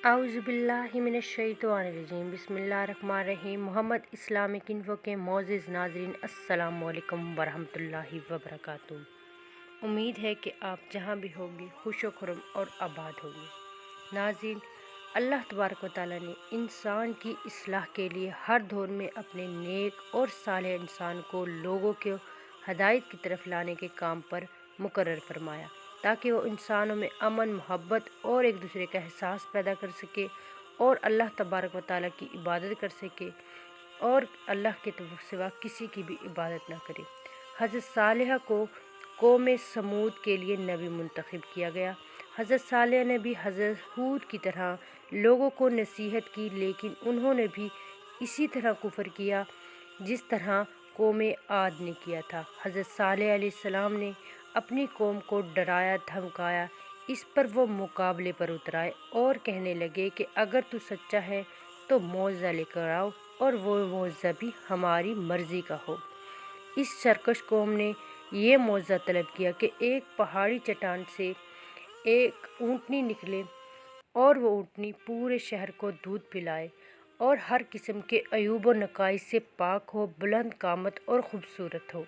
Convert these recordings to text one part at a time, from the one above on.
औज़ुबिल्लाहिमिनश्शैतानिर्रजीम बिस्मिल्लाहिर्रहमानिर्रहीम। Mohammad Islamic info के मोअज़्ज़िज़ नाज़रीन, अस्सलामु अलैकुम वरहमतुल्लाहि वबरकातुहू। उम्मीद है कि आप जहाँ भी होंगे खुश व खुर्रम और आबाद होंगे। नाज़रीन, अल्लाह तबारक व तआला ने इंसान की इस्लाह के लिए हर दौर में अपने नेक और सालेह इंसान को लोगों को हदायत की तरफ लाने के काम पर मुकर्रर फरमाया, ताकि वो इंसानों में अमन, मोहब्बत और एक दूसरे का एहसास पैदा कर सके और अल्लाह तबारक व तआला की इबादत कर सके और अल्लाह के सिवा किसी की भी इबादत ना करे। हज़रत सालेह को कौम समूद के लिए नबी मुंतखब किया गया। हज़रत सालेह ने भी हज़रत हूद की तरह लोगों को नसीहत की, लेकिन उन्होंने भी इसी तरह कुफ्र किया जिस तरह कौम आद ने किया था। हज़रत सालेह अलैहिस्सलाम ने अपनी कौम को डराया, धमकाया। इस पर वो मुकाबले पर उतराए और कहने लगे कि अगर तू सच्चा है तो मौज़ा लेकर आओ, और वो मौज़ा भी हमारी मर्ज़ी का हो। इस सरकश कौम ने ये मौज़ा तलब किया कि एक पहाड़ी चट्टान से एक ऊँटनी निकले और वो ऊँटनी पूरे शहर को दूध पिलाए और हर किस्म के अयूब व नकाइस से पाक हो, बुलंद कामत और ख़ूबसूरत हो।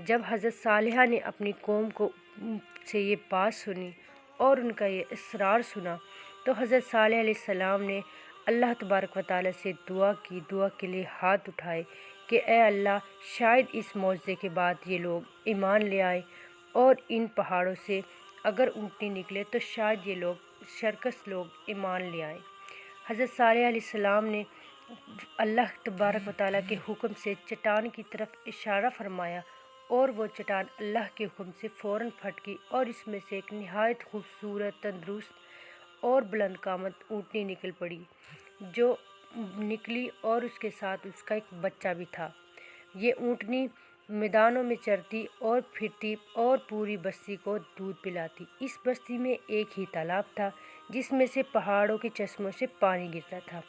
जब हज़रत सालेहा ने अपनी कौम को से ये बात सुनी और उनका ये इसरार सुना, तो हज़रत सालेह अलैहिस्सलाम ने अल्लाह तबारक व तआला से दुआ की। दुआ के लिए हाथ उठाए कि ए अल्लाह, शायद इस मौज़े के बाद ये लोग ईमान ले आए, और इन पहाड़ों से अगर ऊँटनी निकले तो शायद ये लोग शरकस लोग ईमान ले आए। हज़रत सालेह अलैहिस्सलाम ने अल्लाह तबारक व तआला के हुक्म से चट्टान की तरफ इशारा फरमाया और वो चट्टान अल्लाह के हुक्म से फ़ौरन फट गई और इसमें से एक नहायत खूबसूरत, तंदुरुस्त और बुलंद कामत ऊँटनी निकल पड़ी, जो निकली और उसके साथ उसका एक बच्चा भी था। ये ऊँटनी मैदानों में चरती और फिरती और पूरी बस्ती को दूध पिलाती। इस बस्ती में एक ही तालाब था जिसमें से पहाड़ों के चश्मों से पानी गिरता था।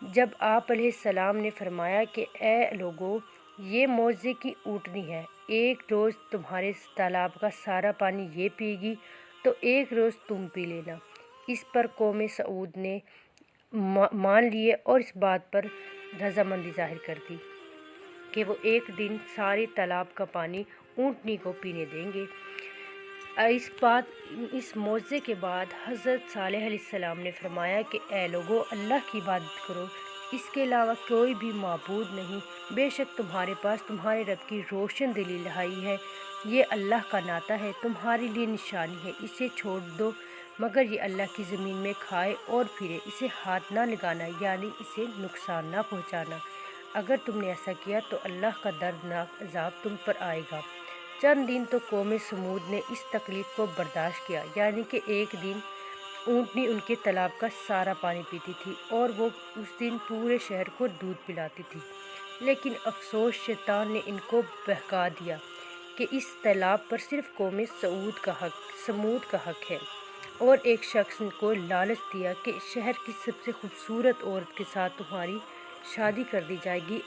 जब आप अलैहिस्सलाम ने फरमाया कि ए लोगो, ये मौज़े की ऊँटनी है, एक रोज़ तुम्हारे तालाब का सारा पानी ये पीगी तो एक रोज़ तुम पी लेना। इस पर कौम सऊद ने मान लिए और इस बात पर रज़ामंदी ज़ाहिर कर दी कि वो एक दिन सारे तालाब का पानी ऊँटनी को पीने देंगे। इस मौज़े के बाद हज़रत सालेह अलैहिस्सलाम ने फरमाया कि ए लोगो, अल्लाह की इबादत करो, इसके अलावा कोई भी माबूद नहीं। बेशक तुम्हारे पास तुम्हारे रब की रोशन दलील आई है, ये अल्लाह का नाता है, तुम्हारे लिए निशानी है। इसे छोड़ दो, मगर ये अल्लाह की ज़मीन में खाए और फिरे, इसे हाथ ना लगाना, यानी इसे नुकसान ना पहुँचाना। अगर तुमने ऐसा किया तो अल्लाह का दर्दनाक अज़ाब तुम पर आएगा। चंद दिन तो कौम समूद ने इस तकलीफ़ को बर्दाश्त किया, यानी कि एक दिन ऊँटनी उनके तालाब का सारा पानी पीती थी और वो उस दिन पूरे शहर को दूध पिलाती थी। लेकिन अफसोस, शैतान ने इनको बहका दिया कि इस तालाब पर सिर्फ़ कौम समूद का हक़ है, और एक शख्स को लालच दिया कि शहर की सबसे खूबसूरत औरत के साथ तुम्हारी शादी कर दी जाएगी,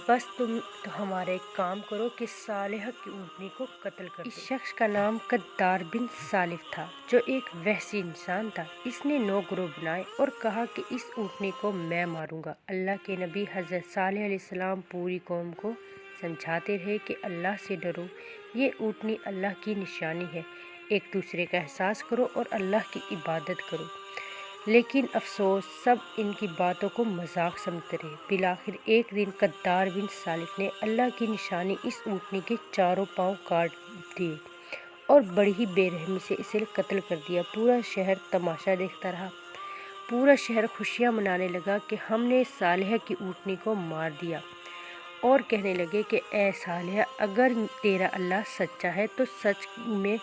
बस तुम तो हमारा एक काम करो कि सालेह की ऊँटनी को कत्ल कर दो। इस शख्स का नाम कद्दार बिन सालिफ था, जो एक वहशी इंसान था। इसने 9 ग्रोह बनाए और कहा कि इस ऊँटनी को मैं मारूंगा। अल्लाह के नबी हज़रत सालेह अलैहिस्सलाम पूरी कौम को समझाते रहे कि अल्लाह से डरो, ये ऊँटनी अल्लाह की निशानी है, एक दूसरे का एहसास करो और अल्लाह की इबादत करो। लेकिन अफसोस, सब इनकी बातों को मजाक समझते रहे। बिलाखिर एक दिन कद्दार बिन सालिफ ने अल्लाह की निशानी इस ऊँटनी के चारों पाँव काट दिए और बड़ी ही बेरहमी से इसे कत्ल कर दिया। पूरा शहर तमाशा देखता रहा। पूरा शहर खुशियाँ मनाने लगा कि हमने सालेह की ऊँटनी को मार दिया, और कहने लगे कि ए सालेह, अगर तेरा अल्लाह सच्चा है तो सच में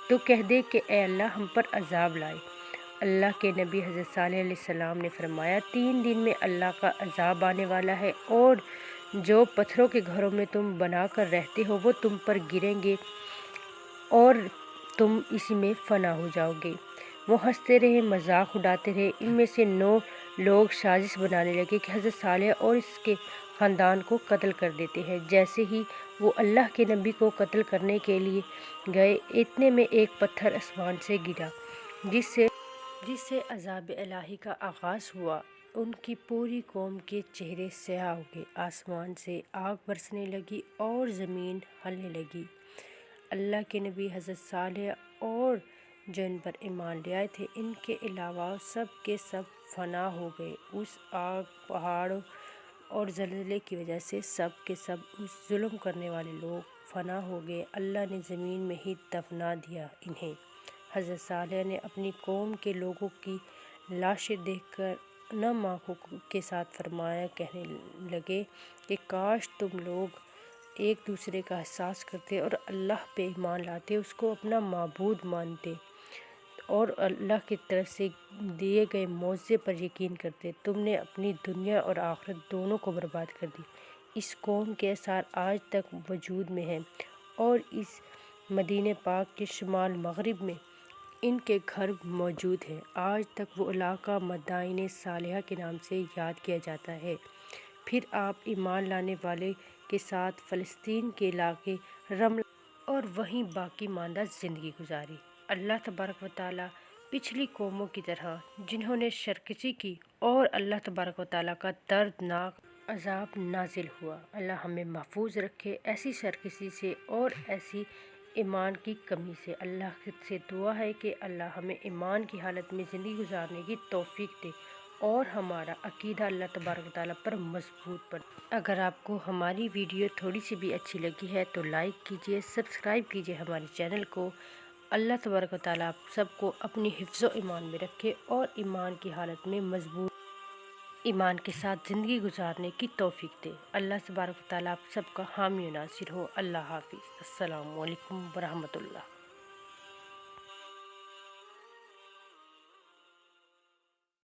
तो कह दे कि ए अल्लाह, हम पर अजाब लाए। अल्लाह के नबी हज़रत सालेह अलैहिस्सलाम ने फरमाया, 3 दिन में अल्लाह का अजाब आने वाला है, और जो पत्थरों के घरों में तुम बनाकर रहते हो वो तुम पर गिरेंगे और तुम इसी में फ़ना हो जाओगे। वो हंसते रहे, मजाक उड़ाते रहे। इनमें से 9 लोग साजिश बनाने लगे कि हज़रत सालेह और इसके ख़ानदान को कत्ल कर देते हैं। जैसे ही वो अल्लाह के नबी को कत्ल करने के लिए गए, इतने में एक पत्थर आसमान से गिरा, जिससे جس سے عذاب الہی کا آغاز ہوا، ان کی پوری قوم کے چہرے سیاہ ہو گئے، آسمان سے آگ برسنے لگی اور زمین ہلنے لگی۔ اللہ کے نبی حضرت صالح اور جو ان پر ایمان لے آئے تھے، ان کے علاوہ سب کے سب فنا ہو گئے۔ اس آگ، پہاڑ اور زلزلے کی وجہ سے سب کے سب اس ظلم کرنے والے لوگ فنا ہو گئے۔ اللہ نے زمین میں ہی دفنا دیا انہیں۔ حضرت صالح نے اپنی قوم کے لوگوں کی لاشیں دیکھ کر نم آنکھوں کے ساتھ فرمایا، کہنے لگے کہ کاش تم لوگ ایک دوسرے کا احساس کرتے اور اللہ پہ ایمان لاتے، اس کو اپنا معبود مانتے اور اللہ کی طرف سے دیے گئے معجزے پر یقین کرتے۔ تم نے اپنی دنیا اور آخرت دونوں کو برباد کر دی۔ اس قوم کے آثار آج تک وجود میں ہیں اور اس مدینہ پاک کے شمال مغرب میں ان کے گھر موجود ہیں۔ آج تک وہ علاقہ مدائن صالحہ کے نام سے یاد کیا جاتا ہے۔ پھر آپ ایمان لانے والے کے ساتھ فلسطین کے علاقے رملہ اور وہیں باقی ماندہ زندگی گزاری۔ اللہ تبارک و تعالیٰ پچھلی قوموں کی طرح جنہوں نے سرکشی کی اور اللہ تبارک و تعالیٰ کا دردناک عذاب نازل ہوا۔ اللہ ہمیں محفوظ رکھے ایسی سرکشی سے اور ایسی ایمان کی کمی سے۔ اللہ سے دعا ہے کہ اللہ ہمیں ایمان کی حالت میں زندگی گزارنے کی توفیق دے اور ہمارا عقیدہ اللہ تبارک و تعالیٰ پر مضبوط بنے۔ اگر آپ کو ہماری ویڈیو تھوڑی سی بھی اچھی لگی ہے تو لائک کیجیے، سبسکرائب کیجیے ہمارے چینل کو۔ اللہ تبارک و تعالیٰ آپ سب کو اپنی حفظ و ایمان میں رکھے اور ایمان کی حالت میں مضبوط ایمان کے ساتھ زندگی گزارنے کی توفیق دے۔ اللہ تبارک و تعالیٰ آپ سب کا حامی و ناصر ہو۔ اللہ حافظ۔ السلام علیکم ورحمۃ اللہ۔